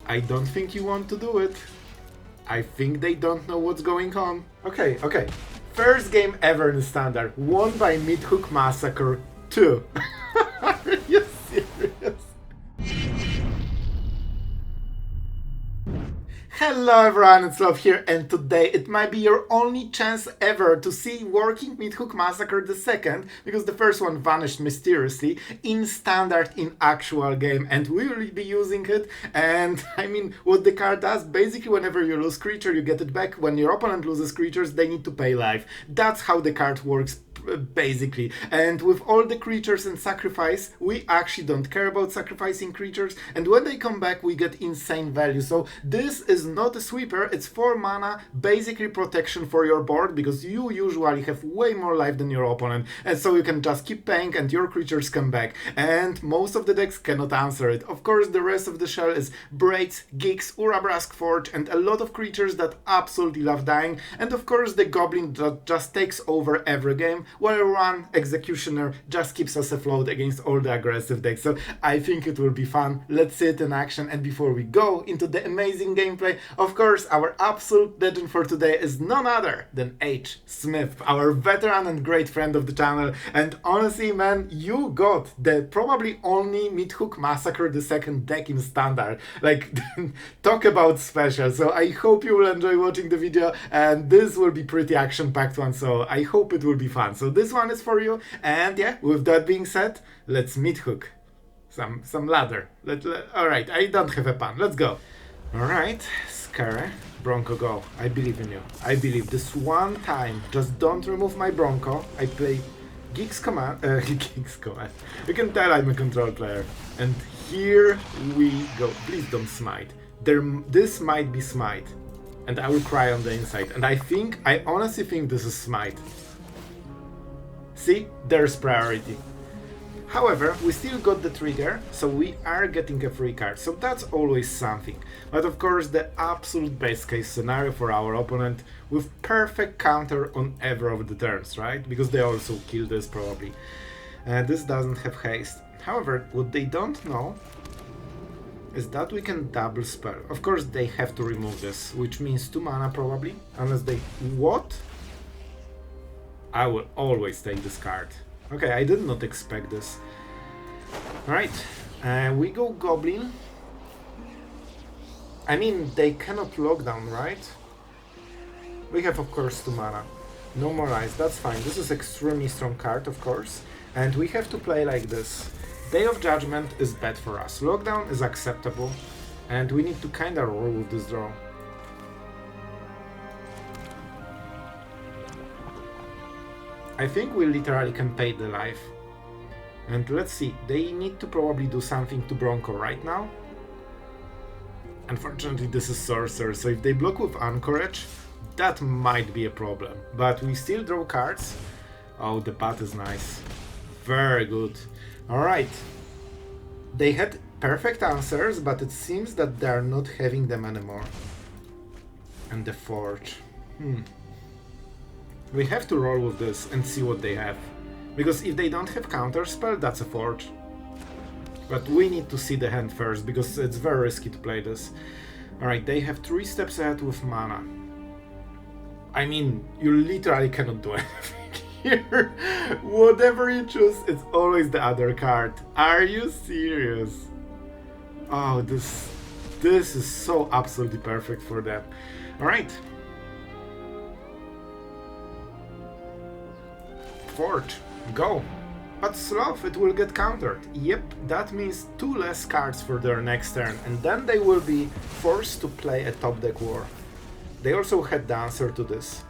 I don't think you want to do it. I think they don't know what's going on. Okay. First game ever in Standard, won by Meathook Massacre II. Are you serious? Hello everyone, it's Sloth here, and today it might be your only chance ever to see working Meathook Massacre II, because the first one vanished mysteriously in Standard in actual game, and we will be using it. And I mean, what the card does, basically whenever you lose creature you get it back. When your opponent loses creatures, they need to pay life. That's how the card works basically. And with all the creatures and sacrifice, we actually don't care about sacrificing creatures, and when they come back we get insane value. So this is not a sweeper, it's 4 mana, basically protection for your board, because you usually have way more life than your opponent, and so you can just keep paying and your creatures come back, and most of the decks cannot answer it. Of course, the rest of the shell is Braids, Geeks, Urabrask Forge, and a lot of creatures that absolutely love dying, and of course the Goblin that just takes over every game, while Vraan, Executioner, just keeps us afloat against all the aggressive decks. So I think it will be fun. Let's see it in action. And before we go into the amazing gameplay, of course, our absolute legend for today is none other than H. Smith, our veteran and great friend of the channel. And honestly, man, you got the probably only Meathook Massacre II deck in Standard. Like, talk about special. So I hope you will enjoy watching the video, and this will be pretty action-packed one, so I hope it will be fun. So this one is for you, and yeah, with that being said, let's Meathook some ladder. Alright, I don't have a pun, let's go. Alright, Scary, Bronco go. I believe in you. I believe this one time. Just don't remove my Bronco. I play Geeks Command. Geeks Command. You can tell I'm a control player. And here we go. Please don't smite. This might be smite. And I will cry on the inside. And I honestly think this is smite. See, there's priority. However, we still got the trigger, so we are getting a free card, so that's always something. But of course, the absolute best case scenario for our opponent, with perfect counter on every of the turns, right? Because they also kill this probably. This doesn't have haste. However, what they don't know is that we can double spell. Of course, they have to remove this, which means 2 mana probably, unless they... What? I will always take this card. Okay, I did not expect this. Alright, we go Goblin. I mean, they cannot lockdown, right? We have, of course, 2 mana. No more eyes, that's fine. This is extremely strong card, of course. And we have to play like this. Day of Judgment is bad for us. Lockdown is acceptable. And we need to kinda roll with this draw. I think we literally can pay the life. And let's see, they need to probably do something to Bronco right now. Unfortunately, this is Sorcerer, so if they block with Anchorage, that might be a problem. But we still draw cards. Oh, the Bat is nice. Very good. Alright. They had perfect answers, but it seems that they are not having them anymore. And the Forge. We have to roll with this and see what they have. Because if they don't have counterspell, that's a Forge. But we need to see the hand first, because it's very risky to play this. Alright, they have 3 steps ahead with mana. I mean, you literally cannot do anything here. Whatever you choose, it's always the other card. Are you serious? Oh, this is so absolutely perfect for them. Alright. Forge, go. But Sloth, it will get countered. Yep, that means 2 less cards for their next turn, and then they will be forced to play a top deck war. They also had the answer to this.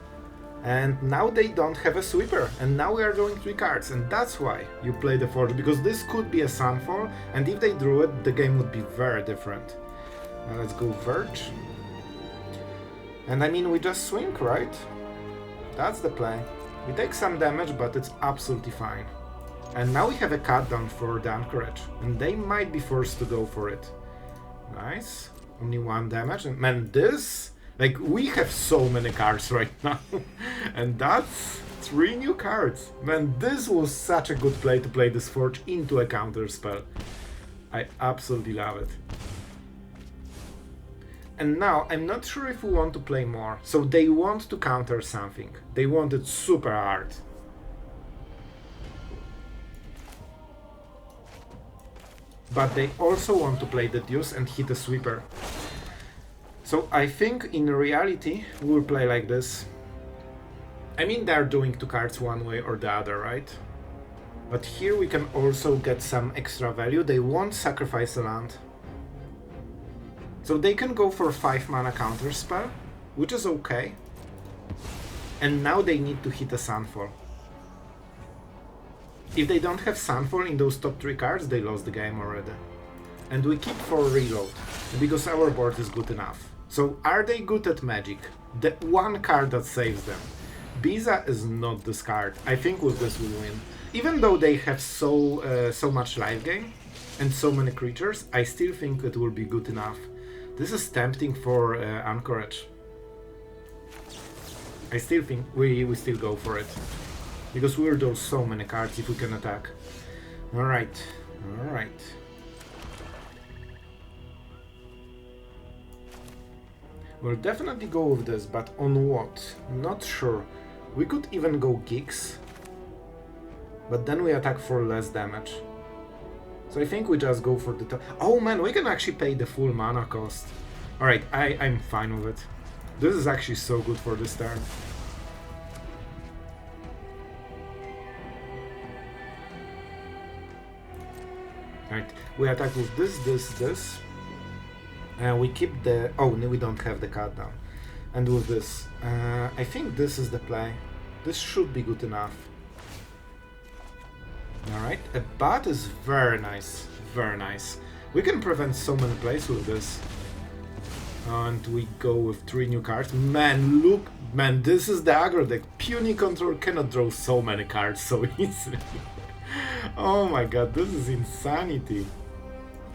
And now they don't have a sweeper, and now we are drawing 3 cards, and that's why you play the Forge, because this could be a Sunfall, and if they drew it, the game would be very different. Let's go Verge. And I mean, we just swing, right? That's the play. We take some damage, but it's absolutely fine. And now we have a cut down for the Anchorage, and they might be forced to go for it. Nice. Only 1 damage, and man, this... Like, we have so many cards right now, and that's 3 new cards. Man, this was such a good play to play this Forge into a counter spell. I absolutely love it. And now, I'm not sure if we want to play more. So they want to counter something. They want it super hard. But they also want to play the Deuce and hit a sweeper. So I think in reality, we'll play like this. I mean, they're doing 2 cards one way or the other, right? But here we can also get some extra value. They won't sacrifice a land. So they can go for 5 mana counter spell, which is okay. And now they need to hit a Sunfall. If they don't have Sunfall in those top 3 cards, they lost the game already. And we keep for reload, because our board is good enough. So are they good at Magic? The one card that saves them. Biza is not this card. I think with this we'll win. Even though they have so much life gain and so many creatures, I still think it will be good enough. This is tempting for Anchorage. I still think we still go for it. Because we'll draw so many cards if we can attack. Alright, alright. We'll definitely go with this, but on what? Not sure. We could even go Geeks. But then we attack for less damage. So I think we just go for the top. Oh man, we can actually pay the full mana cost. Alright, I'm fine with it. This is actually so good for this turn. Alright, we attack with this. And we keep the... Oh, no, we don't have the card down. And with this. I think this is the play. This should be good enough. Alright, a bat is very nice. Very nice. We can prevent so many plays with this. And we go with 3 new cards. Man, look, man, this is the aggro deck. Puny Control cannot draw so many cards so easily. Oh my god, this is insanity.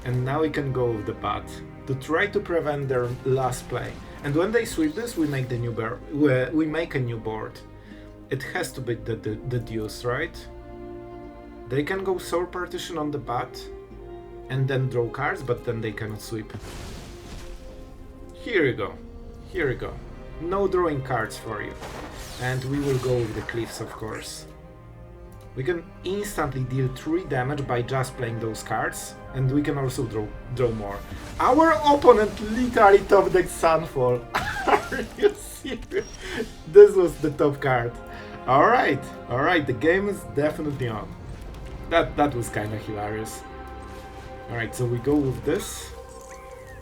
And now we can go with the bat to try to prevent their last play. And when they sweep this, we make the new board. We make a new board. It has to be the Deuce, right? They can go Soul Partition on the bat and then draw cards, but then they cannot sweep. Here you go. Here you go. No drawing cards for you. And we will go with the Cliffs, of course. We can instantly deal 3 damage by just playing those cards, and we can also draw more. Our opponent literally top deck Sunfall. Are you serious? This was the top card. Alright, alright, the game is definitely on. That was kinda hilarious. Alright, so we go with this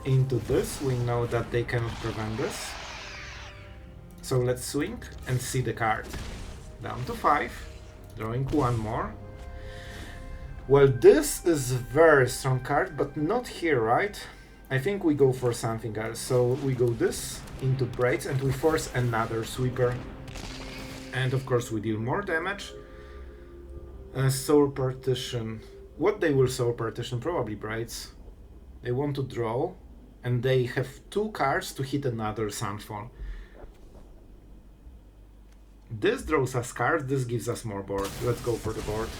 into this. We know that they cannot prevent this. So let's swing and see the card. Down to 5. Drawing 1 more. Well, this is a very strong card, but not here, right? I think we go for something else. So we go this into Braids and we force another sweeper. And of course we deal more damage. Soul Partition. What they will Soul Partition? Probably Braids. They want to draw and they have 2 cards to hit another Sunfall. This draws us cards, this gives us more board. Let's go for the board.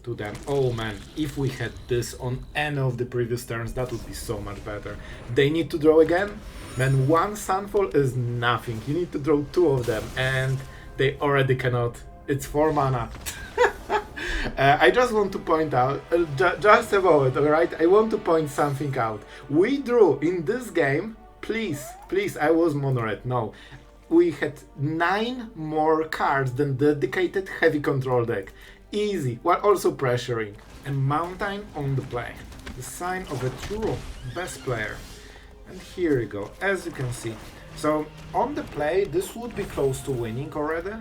To them. Oh man, if we had this on any of the previous turns, that would be so much better. They need to draw again? Man, 1 Sunfall is nothing. You need to draw 2 of them, and they already cannot. It's 4 mana. I just want to point out, just a moment, alright? I want to point something out. We drew in this game, please, I was mono red, no. We had 9 more cards than dedicated heavy control deck. Easy, while also pressuring. And Mountain on the play. The sign of a true best player. And here you go, as you can see. So, on the play, this would be close to winning already.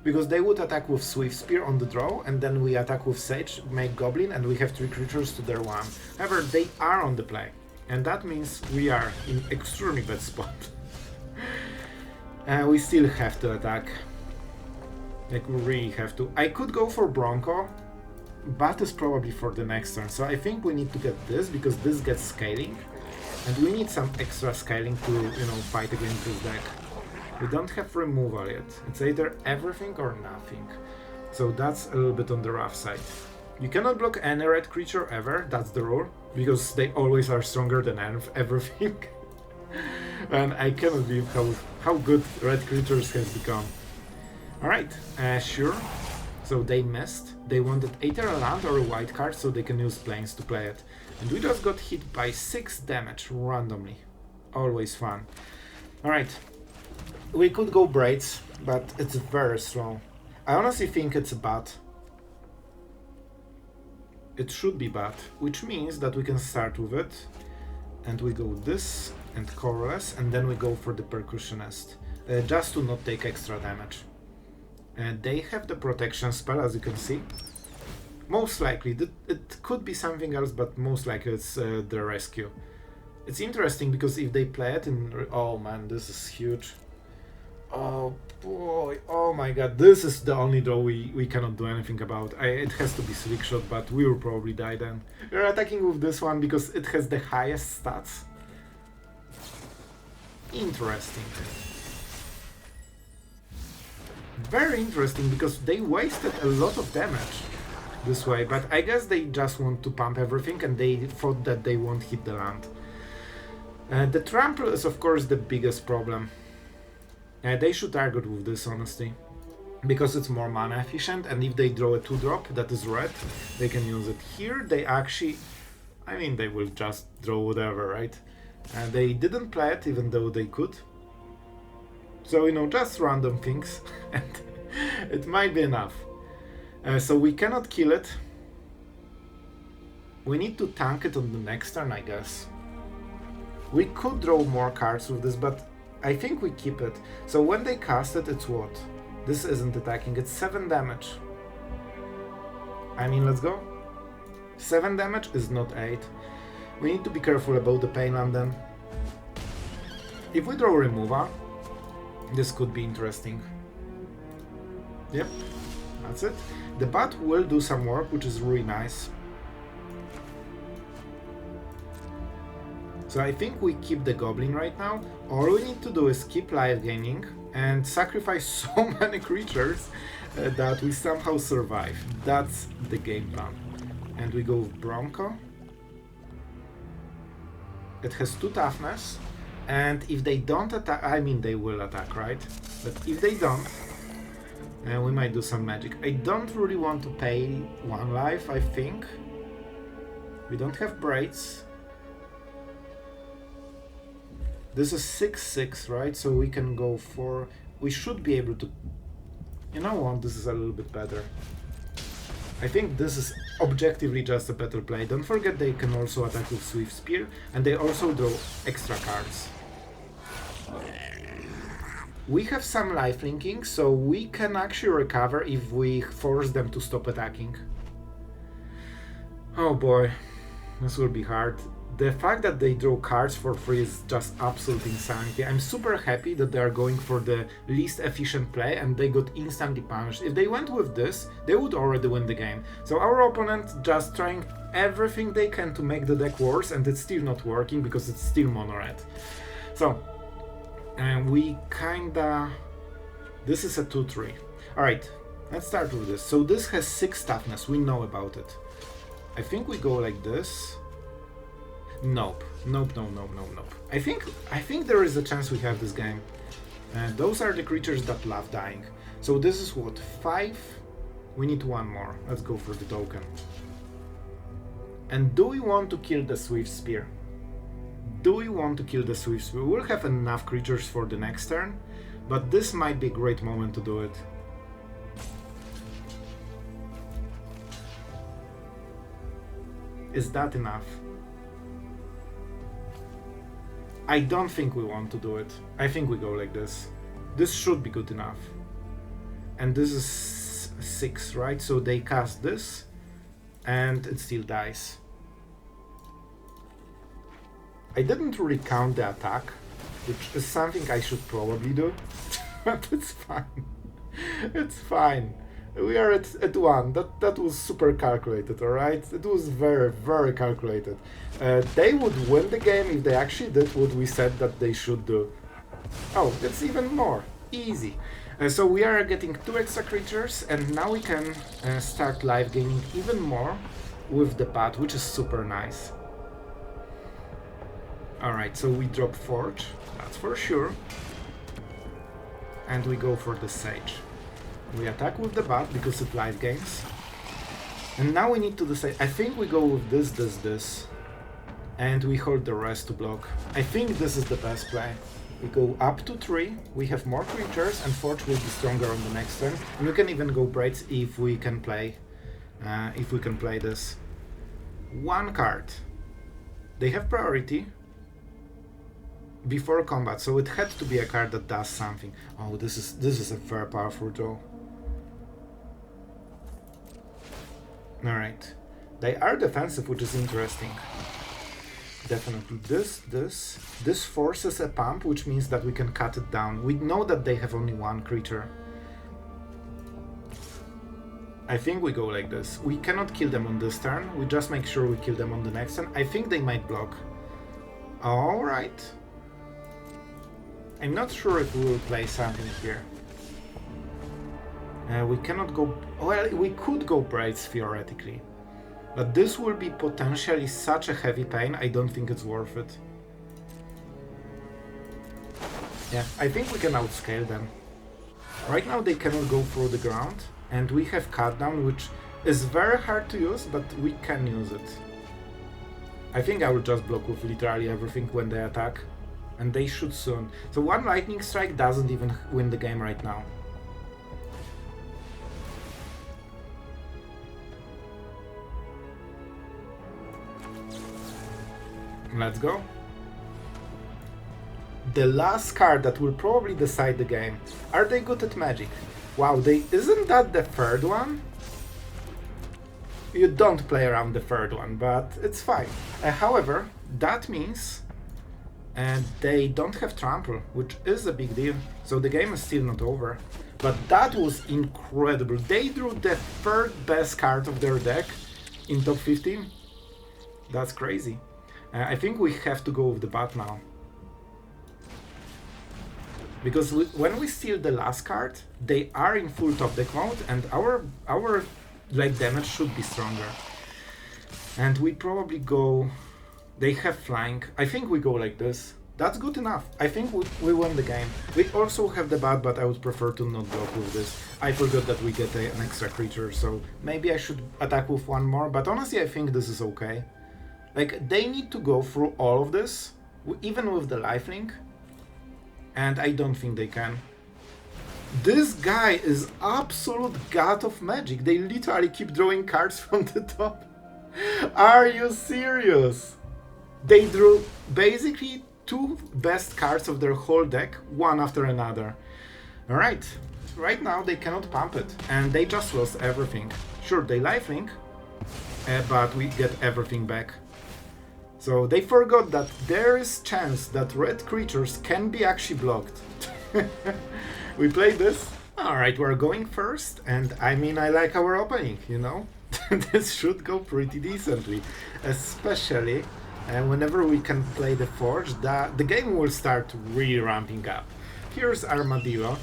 Because they would attack with Swift Spear on the draw, and then we attack with Sage, make Goblin, and we have 3 creatures to their 1. However, they are on the play. And that means we are in extremely bad spot. We still have to attack. Like, we really have to. I could go for Bronco, but it's probably for the next turn. So I think we need to get this, because this gets scaling. And we need some extra scaling to, fight against this deck. We don't have removal yet. It's either everything or nothing. So that's a little bit on the rough side. You cannot block any red creature ever, that's the rule, because they always are stronger than everything. And I cannot believe how good red creatures have become. Alright, sure. So they missed. They wanted either a land or a white card so they can use planes to play it. And we just got hit by 6 damage randomly. Always fun. Alright. We could go Braids, but it's very slow. I honestly think it's a bat. It should be bat, which means that we can start with it. And we go this and Colorless, and then we go for the Percussionist. Just to not take extra damage. They have the protection spell, as you can see. Most likely, it could be something else, but most likely it's the rescue. It's interesting because if they play it in... Oh man, this is huge. Oh boy, oh my god, this is the only draw we cannot do anything about. It has to be Slick Shot, but we will probably die then. We're attacking with this one because it has the highest stats. Interesting. Very interesting because they wasted a lot of damage this way, but I guess they just want to pump everything and they thought that they won't hit the land. The trample is of course the biggest problem. They should target with this, honestly, because it's more mana efficient, and if they draw a 2-drop that is red, they can use it. Here they actually, I mean, they will just draw whatever, right? They didn't play it even though they could. So, you know, just random things, and it might be enough. So we cannot kill it. We need to tank it on the next turn, I guess. We could draw more cards with this, but I think we keep it. So when they cast it, it's what? This isn't attacking, it's 7 damage. I mean, let's go. 7 damage is not 8. We need to be careful about the Painland then. If we draw Removal, this could be interesting. Yep, that's it. The bat will do some work, which is really nice. So I think we keep the Goblin right now. All we need to do is keep life gaining and sacrifice so many creatures that we somehow survive. That's the game plan. And we go with Bronco. It has 2 toughness, and if they don't attack, I mean they will attack, right? But if they don't, we might do some magic. I don't really want to pay 1 life, I think. We don't have Braids. This is 6/6, right? So we can go for... We should be able to... You know what? This is a little bit better. I think this is objectively just a better play. Don't forget they can also attack with Swift Spear, and they also draw extra cards. We have some life linking, so we can actually recover if we force them to stop attacking. Oh boy, this will be hard. The fact that they draw cards for free is just absolute insanity. I'm super happy that they are going for the least efficient play and they got instantly punished. If they went with this, they would already win the game. So our opponent just trying everything they can to make the deck worse, and it's still not working because it's still mono red. So, we kinda... This is a 2-3. Alright, let's start with this. So this has 6 toughness, we know about it. I think we go like this. Nope. Nope, no, no, no, nope. I think there is a chance we have this game. Those are the creatures that love dying. So this is what, 5? We need 1 more. Let's go for the token. And do we want to kill the Swift Spear? Do we want to kill the Swift Spear? We will have enough creatures for the next turn, but this might be a great moment to do it. Is that enough? I don't think we want to do it. I think we go like this. This should be good enough. And this is 6, right? So they cast this, and it still dies. I didn't really count the attack, which is something I should probably do, but it's fine. It's fine. We are at 1. That was super calculated, alright? It was very, very calculated. They would win the game if they actually did what we said that they should do. Oh, it's even more. Easy. So we are getting 2 extra creatures, and now we can start live gaining even more with the bat, which is super nice. Alright, so we drop Forge, that's for sure. And we go for the Sage. We attack with the bat because it live gains. And now we need to decide. I think we go with this. And we hold the rest to block. I think this is the best play. We go up to 3, we have more creatures, and Forge will be stronger on the next turn. And we can even go Braids if we can play this. 1 card. They have priority before combat, so it had to be a card that does something. Oh, this is a very powerful draw. Alright. They are defensive, which is interesting. Definitely. This forces a pump, which means that we can cut it down. We know that they have only 1 creature. I think we go like this. We cannot kill them on this turn. We just make sure we kill them on the next turn. I think they might block. Alright. I'm not sure if we will play something here. We cannot go... Well, we could go Braids theoretically. But this will be potentially such a heavy pain, I don't think it's worth it. Yeah, I think we can outscale them. Right now they cannot go through the ground, and we have cut down, which is very hard to use, but we can use it. I think I will just block with literally everything when they attack, and they should soon. So 1 lightning strike doesn't even win the game right now. Let's go. The last card that will probably decide the game. Are they good at magic? Wow, isn't that the 3rd one? You don't play around the 3rd one, but it's fine. However, that means they don't have trample, which is a big deal. So the game is still not over. But that was incredible. They drew the 3rd best card of their deck in top 15. That's crazy. I think we have to go with the bat now. Because when we steal the last card, they are in full top deck mode, and our like damage should be stronger. And we probably go... They have flying. I think we go like this. That's good enough. I think we won the game. We also have the bat, but I would prefer to not block with this. I forgot that we get an extra creature, so maybe I should attack with 1 more, but honestly I think this is okay. Like, they need to go through all of this, even with the lifelink, and I don't think they can. This guy is absolute god of magic. They literally keep drawing cards from the top. Are you serious? They drew basically 2 best cards of their whole deck, one after another. Alright, right now they cannot pump it, and they just lost everything. Sure, they lifelink, but we get everything back. So they forgot that there is chance that red creatures can be actually blocked. We played this. Alright, we're going first, and I mean, I like our opening, you know? This should go pretty decently, especially whenever we can play the Forge, the game will start really ramping up. Here's Armadillo,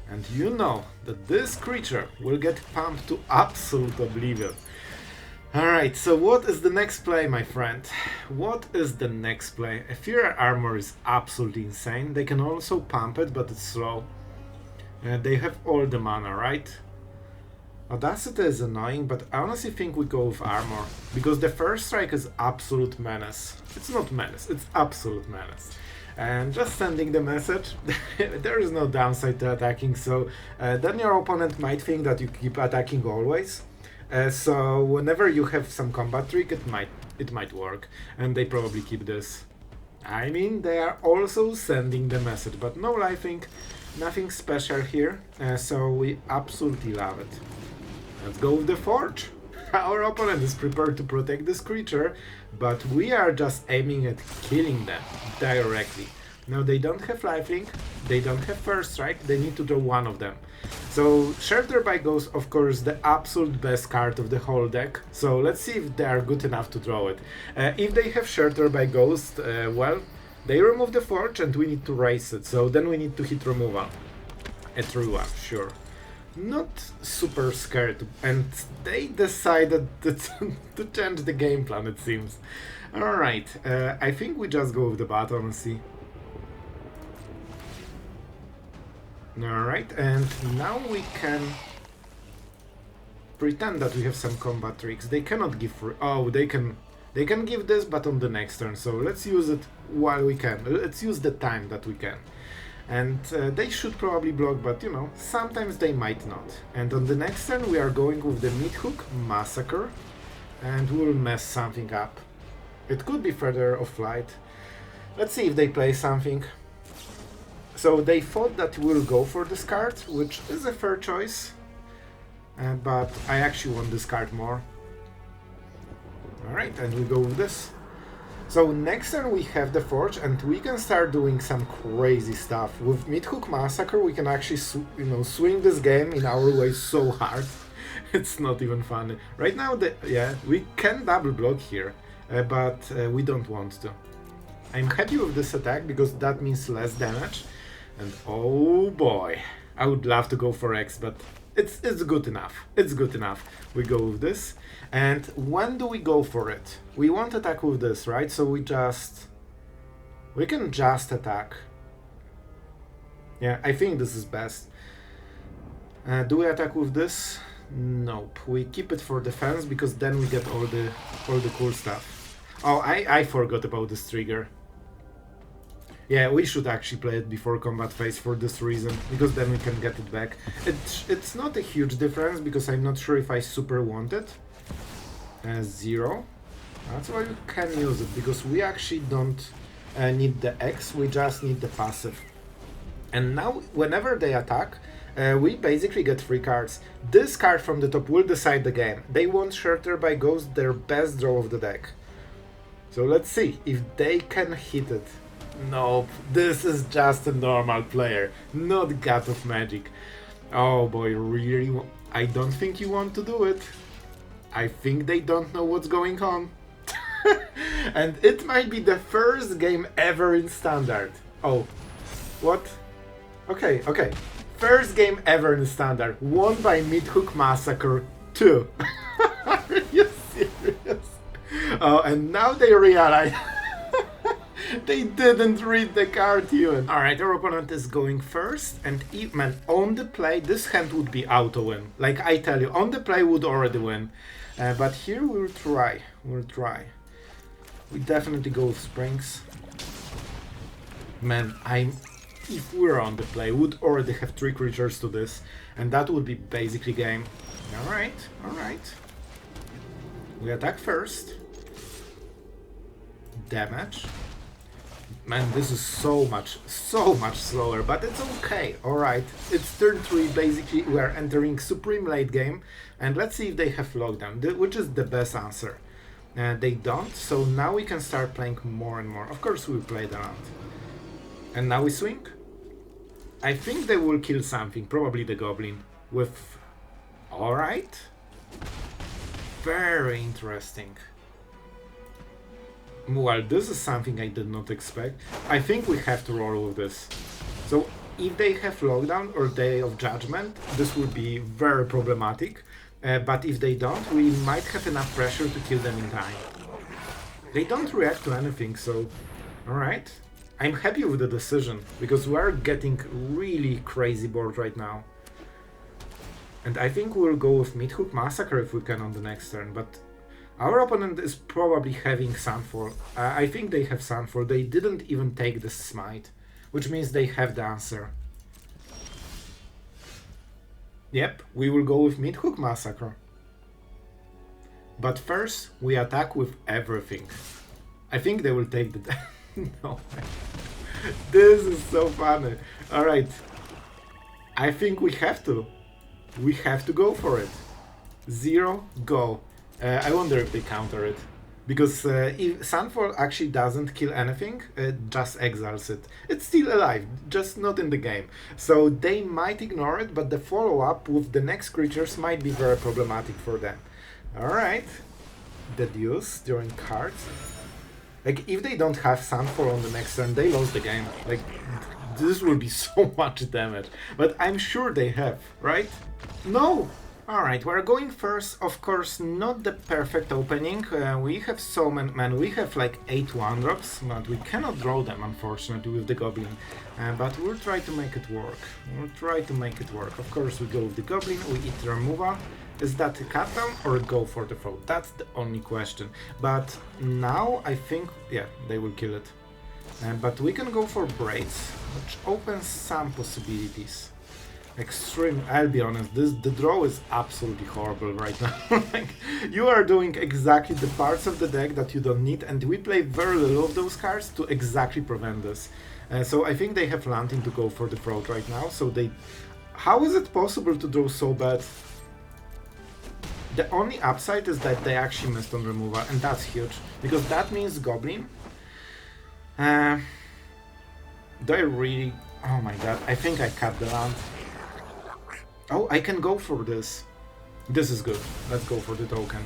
and you know that this creature will get pumped to absolute oblivion. Alright, so what is the next play, my friend? What is the next play? Ethereal Armor is absolutely insane. They can also pump it, but it's slow. They have all the mana, right? Audacity is annoying, but I honestly think we go with Armor, because the first strike is absolute menace. It's not menace, it's absolute menace. And just sending the message, there is no downside to attacking, so then your opponent might think that you keep attacking always. So whenever you have some combat trick, it might work, and they probably keep this. I mean, they are also sending the message, but no lifelink, nothing special here, so we absolutely love it. Let's go with the Forge. Our opponent is prepared to protect this creature, but we are just aiming at killing them directly. Now they don't have lifelink, they don't have first strike, they need to draw one of them. So Shelter by Ghost, of course, the absolute best card of the whole deck, so let's see if they are good enough to draw it. If they have Shelter by Ghost, well, they remove the Forge and we need to race it, so then we need to hit removal. A true one, sure. Not super scared, and they decided to change the game plan, it seems. Alright, I think we just go with the bat, honestly. Alright, and now we can pretend that we have some combat tricks. They cannot give free... Oh, they can give this, but on the next turn, so let's use it while we can. Let's use the time that we can. And they should probably block, but you know, sometimes they might not. And on the next turn we are going with the Meathook Massacre, and we'll mess something up. It could be Feather of Flight. Let's see if they play something. So they thought that we'll go for this card, which is a fair choice, but I actually want this card more. Alright, and we go with this. So next turn we have the Forge, and we can start doing some crazy stuff. With Meathook Massacre we can actually swing this game in our way so hard. It's not even funny. Right now, we can double block here, but we don't want to. I'm happy with this attack because that means less damage. And oh boy, I would love to go for X, but it's good enough. It's good enough. We go with this. And when do we go for it? We won't attack with this, right? So we can just attack. Yeah, I think this is best. Do we attack with this? Nope. We keep it for defense because then we get all the cool stuff. Oh, I forgot about this trigger. Yeah, we should actually play it before combat phase for this reason, because then we can get it back. It's not a huge difference because I'm not sure if I super want it. 0. That's why we can use it, because we actually don't need the X, we just need the passive. And now, whenever they attack, we basically get 3 cards. This card from the top will decide the game. They want Shelter by Ghost, their best draw of the deck. So let's see if they can hit it. Nope, this is just a normal player, not God of Magic. Oh boy, really? I don't think you want to do it. I think they don't know what's going on. And it might be the first game ever in Standard. Oh, what? Okay. First game ever in Standard, won by Meathook Massacre II. Are you serious? Oh, and now they realize they didn't read the card even. Alright, our opponent is going first, and even on the play, this hand would be auto win. Like I tell you, on the play would already win. But here we'll try. We definitely go with Springs. Man, if we're on the play, would already have 3 creatures to this, and that would be basically game. Alright. We attack first. Damage. Man, this is so much slower, but it's okay. Alright, it's turn 3, basically we are entering Supreme late game, and let's see if they have lockdown, which is the best answer. They don't, so now we can start playing more and more. Of course we played around. And now we swing. I think they will kill something, probably the Goblin, with... Alright. Very interesting. Well, this is something I did not expect. I think we have to roll with this. So, if they have lockdown or Day of Judgment, this would be very problematic. But if they don't, we might have enough pressure to kill them in time. They don't react to anything, so... Alright. I'm happy with the decision, because we are getting really crazy board right now. And I think we'll go with Meathook Massacre if we can on the next turn, but... Our opponent is probably having Sunfall. I think they have Sunfall. They didn't even take the Smite, which means they have the answer. Yep, we will go with Meathook Massacre. But first, we attack with everything. I think they will take the... No. This is so funny. Alright. I think we have to. We have to go for it. 0, go. I wonder if they counter it, because if Sunfall actually doesn't kill anything, it just exiles it. It's still alive, just not in the game. So they might ignore it, but the follow-up with the next creatures might be very problematic for them. Alright, deduce during cards. Like, if they don't have Sunfall on the next turn, they lose the game. Like, this will be so much damage. But I'm sure they have, right? No! Alright, we're going first, of course, not the perfect opening. We have so many, man, we have like 8 1-drops, but we cannot draw them, unfortunately, with the Goblin. But we'll try to make it work. We'll try to make it work. Of course, we go with the Goblin, we eat the removal. Is that a cut down or a go for the throw? That's the only question. But now I think, yeah, they will kill it. But we can go for Braids, which opens some possibilities. Extreme, I'll be honest, the draw is absolutely horrible right now. Like, you are doing exactly the parts of the deck that you don't need, and we play very little of those cards to exactly prevent this. So I think they have landing to go for the throat right now, so they... How is it possible to draw so bad? The only upside is that they actually missed on removal, and that's huge, because that means Goblin. Do I really... Oh my god, I think I cut the land. Oh, I can go for this. This is good. Let's go for the token.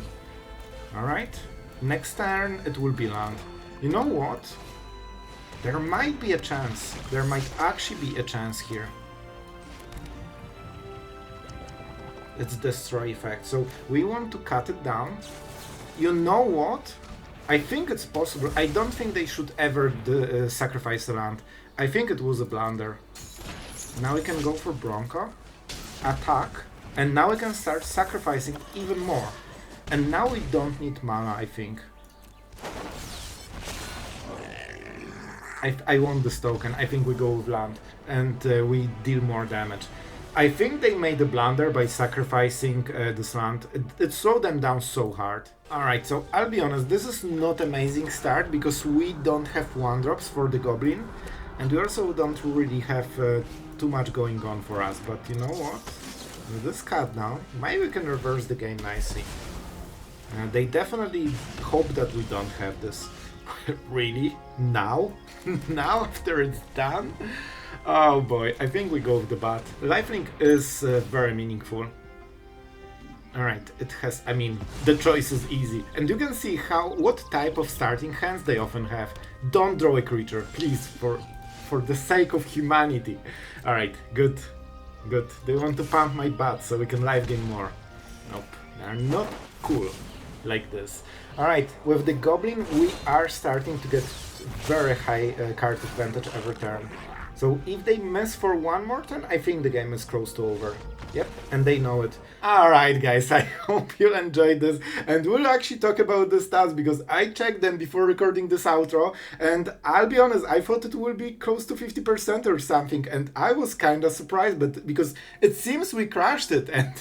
Alright. Next turn it will be land. You know what? There might be a chance. There might actually be a chance here. It's destroy effect. So we want to cut it down. You know what? I think it's possible. I don't think they should ever sacrifice the land. I think it was a blunder. Now we can go for Bronco. Attack, and now we can start sacrificing even more. And now we don't need mana, I think. I want this token. I think we go with land, and we deal more damage. I think they made a blunder by sacrificing this land. It slowed them down so hard. Alright, so I'll be honest, this is not an amazing start, because we don't have 1-drops for the Goblin, and we also don't really have too much going on for us, but you know what? With this cut now, maybe we can reverse the game nicely. They definitely hope that we don't have this. Really? Now? Now after it's done? Oh boy, I think we go with the bat. Lifelink is very meaningful. Alright, it has, I mean, the choice is easy. And you can see what type of starting hands they often have. Don't draw a creature, please, for the sake of humanity. Alright, good. Good. They want to pump my butt so we can live game more. Nope, they're not cool like this. Alright, with the Goblin we are starting to get very high card advantage every turn. So if they miss for one more turn, I think the game is close to over. Yep, and they know it. Alright guys, I hope you enjoyed this, and we'll actually talk about the stats because I checked them before recording this outro, and I'll be honest, I thought it would be close to 50% or something, and I was kinda surprised, but because it seems we crashed it, and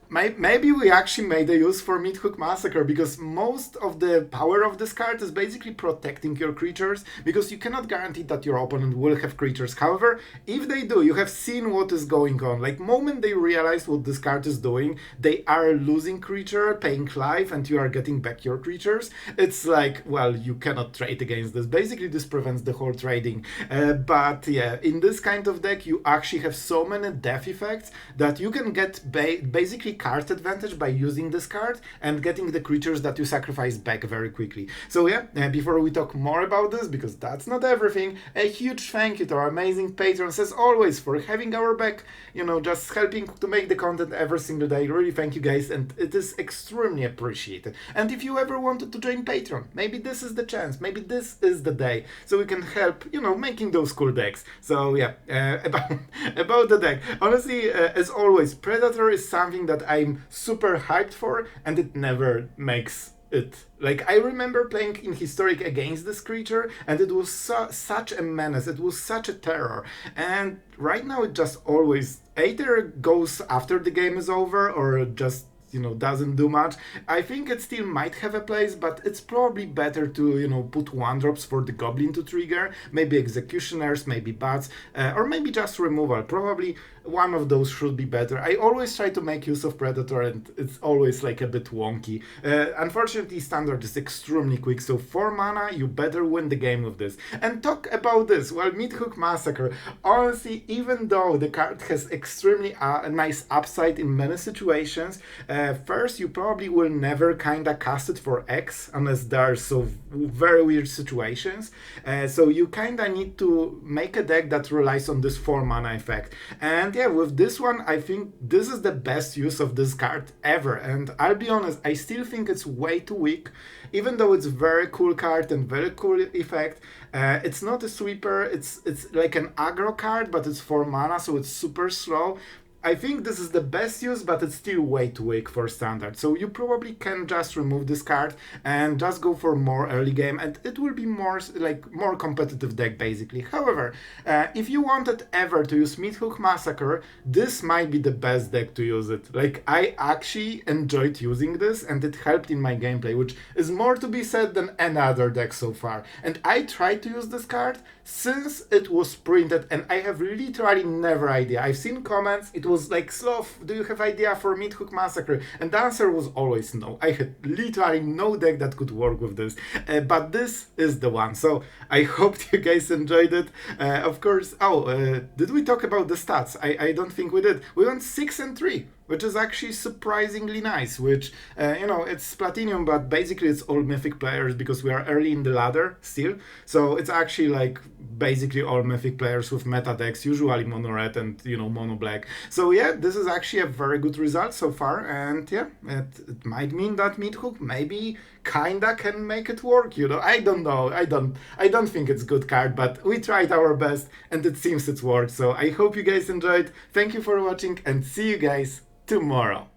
maybe we actually made a use for Meathook Massacre, because most of the power of this card is basically protecting your creatures, because you cannot guarantee that your opponent will have creatures. However, if they do, you have seen what is going on. Like, moment they realize what this card is doing, they are losing creature, paying life, and you are getting back your creatures. It's like, well, you cannot trade against this. Basically, this prevents the whole trading. But yeah, in this kind of deck, you actually have so many death effects that you can get basically card advantage by using this card and getting the creatures that you sacrifice back very quickly. So yeah, before we talk more about this, because that's not everything, a huge thank you to our amazing patrons as always for having our back, you know, just helping to make the content every single day. Really thank you guys, and it is extremely appreciated. And if you ever wanted to join Patreon, maybe this is the chance, maybe this is the day, so we can help, you know, making those cool decks. So yeah, about the deck, honestly, as always, Predator is something that I'm super hyped for, and it never makes it. Like, I remember playing in Historic against this creature, and it was such a menace, it was such a terror, and right now it just always either goes after the game is over, or just, you know, doesn't do much. I think it still might have a place, but it's probably better to, you know, put 1-drops for the Goblin to trigger, maybe Executioners, maybe Bats, or maybe just removal. Probably one of those should be better. I always try to make use of Predator, and it's always like a bit wonky. Unfortunately, Standard is extremely quick, so 4 mana, you better win the game with this. And talk about this, well, Meathook Massacre, honestly, even though the card has extremely nice upside in many situations, First, you probably will never kinda cast it for X unless there are so very weird situations. So you kinda need to make a deck that relies on this 4 mana effect. And yeah, with this one, I think this is the best use of this card ever. And I'll be honest, I still think it's way too weak. Even though it's a very cool card and very cool effect, it's not a sweeper, it's like an aggro card, but it's 4 mana, so it's super slow. I think this is the best use, but it's still way too weak for standard. So you probably can just remove this card and just go for more early game, and it will be more competitive deck basically. However, if you wanted ever to use Meathook Massacre, this might be the best deck to use it. Like, I actually enjoyed using this, and it helped in my gameplay, which is more to be said than any other deck so far. And I tried to use this card since it was printed, and I have literally never idea. I've seen comments, it was like, Sloth, do you have idea for Meathook Massacre? And the answer was always no. I had literally no deck that could work with this, but this is the one. So I hope you guys enjoyed it. Of course, did we talk about the stats? I don't think we did. We went 6-3. Which is actually surprisingly nice, which, it's Platinum, but basically it's all Mythic players because we are early in the ladder still. So it's actually like basically all Mythic players with meta decks, usually mono red and, mono black. So yeah, this is actually a very good result so far, and yeah, it might mean that Meathook maybe kinda can make it work, I don't know. I don't think it's a good card, but we tried our best and it seems it's worked. So I hope you guys enjoyed. Thank you for watching and see you guys tomorrow.